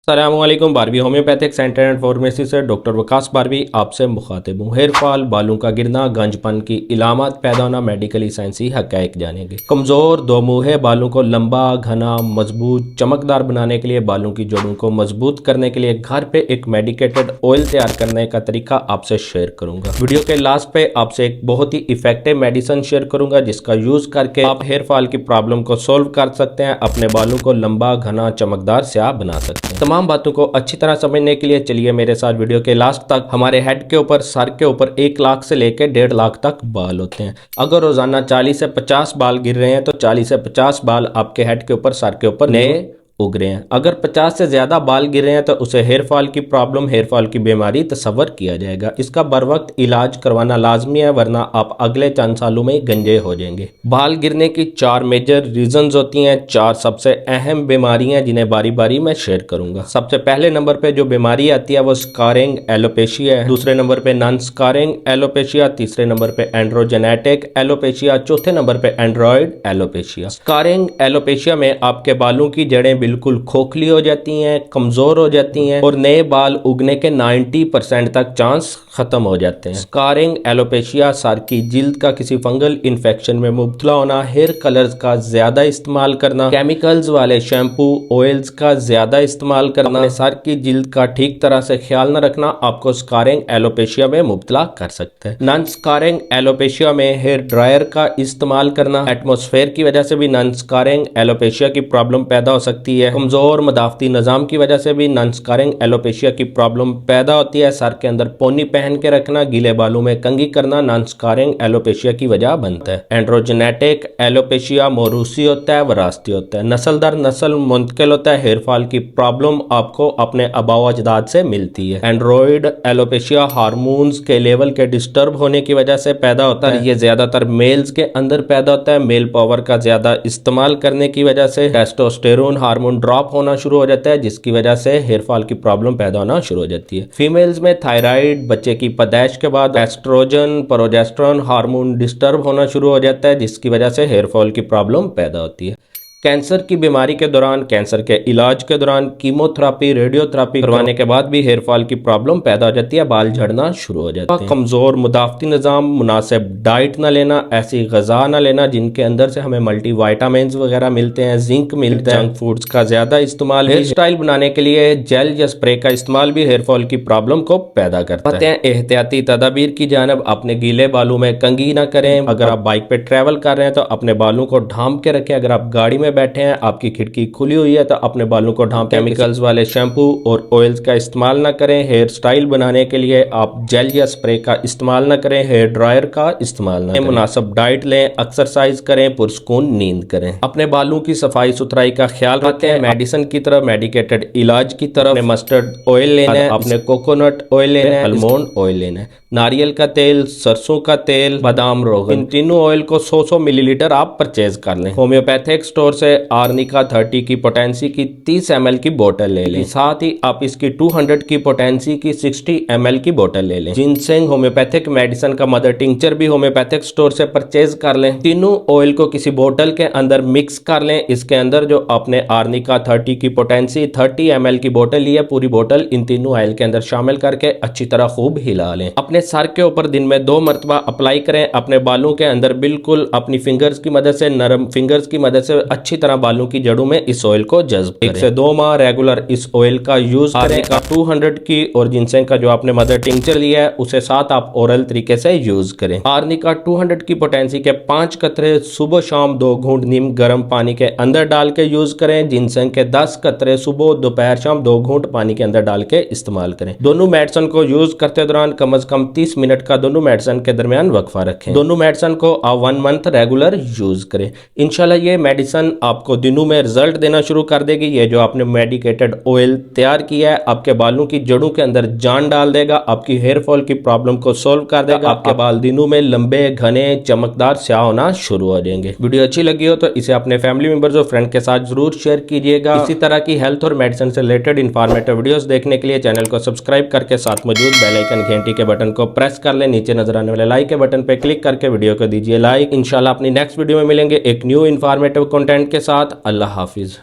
अस्सलामुअलैकुम। Barvi homeopathic centre and pharmacy से doctor Waqas Barvi आपसे मुखातिब हूँ। हेयर फॉल, बालों का गिरना, गंजपन की इलामत पैदा होना, मेडिकली साइंसी हक़ाइक़ जानेंगे। कमज़ोर दो मुँहे बालों को लंबा, घना, मजबूत, चमकदार बनाने के लिए, बालों की जड़ों को मजबूत करने के लिए घर पे एक मेडिकेटेड ऑयल तैयार करने का तरीका आपसे शेयर करूंगा। वीडियो के लास्ट पे आपसे एक बहुत ही इफेक्टिव मेडिसिन शेयर करूंगा जिसका यूज करके आप हेयर फॉल की प्रॉब्लम को सोल्व कर सकते हैं, अपने बालों को लंबा, घना, चमकदार, स्याह बना सकते हैं। तमाम बातों को अच्छी तरह समझने के लिए चलिए मेरे साथ वीडियो के लास्ट तक। हमारे हेड के ऊपर, सर के ऊपर 1 लाख से लेकर 1.5 लाख तक बाल होते हैं। अगर रोजाना 40 से 50 बाल गिर रहे हैं तो 40 से 50 बाल आपके हेड के ऊपर, सर के ऊपर नए उग रहे हैं। अगर 50 से ज्यादा बाल गिर रहे हैं तो उसे हेयर फॉल की प्रॉब्लम, हेयर फॉल की बीमारी तस्वर किया जाएगा। इसका बर वक्त इलाज करवाना लाजमी है, वरना आप अगले चंद सालों में गंजे हो जाएंगे। बाल गिरने की 4 मेजर रीजंस होती हैं, 4 सबसे अहम बीमारियां जिन्हें बारी बारी में शेयर करूंगा। सबसे पहले नंबर पे जो बीमारी आती है वो स्कारिंग एलोपेशिया है। दूसरे नंबर पे नॉन स्कारिंग एलोपेशिया, तीसरे नंबर पे एंड्रोजेनेटिक एलोपेशिया, चौथे नंबर पे एंड्रॉइड एलोपेशिया। स्कारिंग एलोपेशिया में आपके बालों की जड़ें बिल्कुल खोखली हो जाती हैं, कमजोर हो जाती हैं और नए बाल उगने के 90% तक चांस खत्म हो जाते हैं। स्कारिंग एलोपेशिया सर की जिल्द का किसी फंगल इन्फेक्शन में मुब्तला होना, हेयर कलर्स का ज्यादा इस्तेमाल करना, केमिकल्स वाले शैम्पू, ऑयल्स का ज्यादा इस्तेमाल करना, अपने सर की जिल्द का ठीक तरह से ख्याल न रखना आपको स्कारिंग एलोपेशिया में मुब्तला कर सकता है। नॉन स्कारिंग एलोपेशिया में हेयर ड्रायर का इस्तेमाल करना, एटमॉस्फेयर की वजह से भी नॉन स्कारिंग एलोपेशिया की प्रॉब्लम पैदा हो सकती है। कमजोर मदाफती निजाम की वजह से भी नॉन स्कारिंग एलोपेशिया की प्रॉब्लम पैदा होती है। सर के अंदर पोनी पहन के रखना, गीले बालों में कंघी करना नॉन स्कारिंग एलोपेशिया की वजह बनता है। एंड्रोजेनेटिक एलोपेशिया मोरूसी होता है, वरासती होता है, नस्ल दर नस्ल मुंतकिल होता है। हेयर फॉल की प्रॉब्लम आपको अपने आबाओ अजदाद से मिलती है। एंड्रॉइड एलोपेशिया हार्मोन्स के लेवल के डिस्टर्ब होने की वजह से पैदा होता है। ये ज्यादातर मेल्स के अंदर पैदा होता है। मेल पावर का ज्यादा इस्तेमाल करने की वजह से टेस्टोस्टेरोन हार्मोन ड्रॉप होना शुरू हो जाता है, जिसकी वजह से हेयर फॉल की प्रॉब्लम पैदा होना शुरू हो जाती है। फीमेल्स में थायराइड, बच्चे की पैदाइश के बाद एस्ट्रोजन, प्रोजेस्टेरोन हार्मोन डिस्टर्ब होना शुरू हो जाता है, जिसकी वजह से हेयर फॉल की प्रॉब्लम पैदा होती है। कैंसर की बीमारी के दौरान, कैंसर के इलाज के दौरान कीमोथेरापी, रेडियोथेरापी करवाने के बाद भी हेयर फॉल की प्रॉब्लम पैदा हो जाती है, बाल झड़ना शुरू हो जाते हैं। कमजोर मुदाफती निजाम, मुनासिब डाइट ना लेना, ऐसी गजा ना लेना जिनके अंदर से हमें मल्टी वाइटामिन वगैरह मिलते हैं, जिंक मिलता है, जंक फूड्स का ज्यादा इस्तेमाल, हेयर स्टाइल बनाने के लिए जेल या स्प्रे का इस्तेमाल भी हेयर फॉल की प्रॉब्लम को पैदा करता है। एहतियाती तदाबीर की जानब, अपने गीले बालों में कंघी ना करें। अगर आप बाइक पे ट्रेवल कर रहे हैं तो अपने बालों को ढांप के रखें। अगर आप गाड़ी में बैठे हैं, आपकी खिड़की खुली हुई है तो अपने बालों को ढांप, केमिकल्स वाले शैम्पू और ऑयल्स का इस्तेमाल ना करें। हेयर स्टाइल बनाने के लिए आप जेल या स्प्रे का इस्तेमाल ना करें, हेयर ड्रायर का इस्तेमाल ना करें। मुनासिब डाइट लें, एक्सरसाइज करें, पुरसकून नींद करें। अपने बालों की सफाई सुथराई का ख्याल रखें। मेडिसिन की तरफ, मेडिकेटेड इलाज की तरफ मस्टर्ड ऑयल लेना है, अपने कोकोनट ऑयल लेना है, आलमंड ऑयल लेना है, नारियल का तेल, सरसों का तेल, बादाम, रोगन, इन तीनों ऑयल को 100 मिलीलीटर आप परचेज कर लें। होम्योपैथिक स्टोर से आर्निका 30 की पोटेंसी की 30 ml की बोतल ले लें। साथ ही आप इसकी 200 की पोटेंसी की 60 ml की बोतल ले लें। जिनसेंग होम्योपैथिक मेडिसिन का मदर टिंचर भी होम्योपैथिक स्टोर से परचेज कर लें। तीनों ऑयल को किसी बोतल के अंदर मिक्स कर लें। इसके अंदर जो आपने आर्निका 30 की पोटेंसी 30 ml की बोतल ली है, पूरी बोतल इन तीनों ऑयल के अंदर शामिल करके अच्छी तरह खूब हिला लें। अपने सर के ऊपर दिन में 2 मरतबा अप्लाई करें। अपने बालों के अंदर बिल्कुल अपनी फिंगर्स की मदद से, नरम फिंगर्स की मदद से अच्छी तरह बालों की जड़ों में इस ऑयल को जज्ब करें। 1 से 2 माह रेगुलर इस ऑयल का यूज करें। 200 की और जिनसेंग का जो आपने मदर टिंचर लिया है उसे साथ आप ओरल तरीके से यूज करें। आर्निका 200 की पोटेंसी के 5 कतरे सुबह शाम 2 घूंट नीम गर्म पानी के अंदर डाल के यूज करें। जिनसेंग के 10 कतरे सुबह, दोपहर, शाम 2 घूंट पानी के अंदर डाल के इस्तेमाल करें। दोनों मेडिसिन को यूज करते दौरान कम से कम 30 मिनट का दोनों मेडिसिन के दरमियान वक्फा रखें। दोनों मेडिसिन को 1 मंथ रेगुलर यूज करें। इंशाल्लाह ये मेडिसिन आपको दिनों में रिजल्ट देना शुरू कर देगी। ये जो आपने मेडिकेटेड ऑयल तैयार किया है आपके बालों की जड़ों के अंदर जान डाल देगा, आपकी हेयर फॉल की प्रॉब्लम को सोल्व कर देगा। आपके बाल दिनों में लंबे, घने, चमकदार, स्याह होना शुरू हो जाएंगे। वीडियो अच्छी लगी हो तो इसे अपने फैमिली मेंबर्स और फ्रेंड के साथ जरूर शेयर कीजिएगा। इसी तरह की हेल्थ और मेडिसिन से रिलेटेड इंफॉर्मेटिव वीडियोस देखने के लिए चैनल को सब्सक्राइब करके साथ मौजूद बेल आइकन घंटी के बटन को प्रेस कर लें। नीचे नजर आने वाले लाइक के बटन पे क्लिक करके वीडियो को दीजिए लाइक। इंशाल्लाह अपनी नेक्स्ट वीडियो में मिलेंगे एक न्यू इंफॉर्मेटिव कंटेंट के साथ। अल्लाह हाफिज।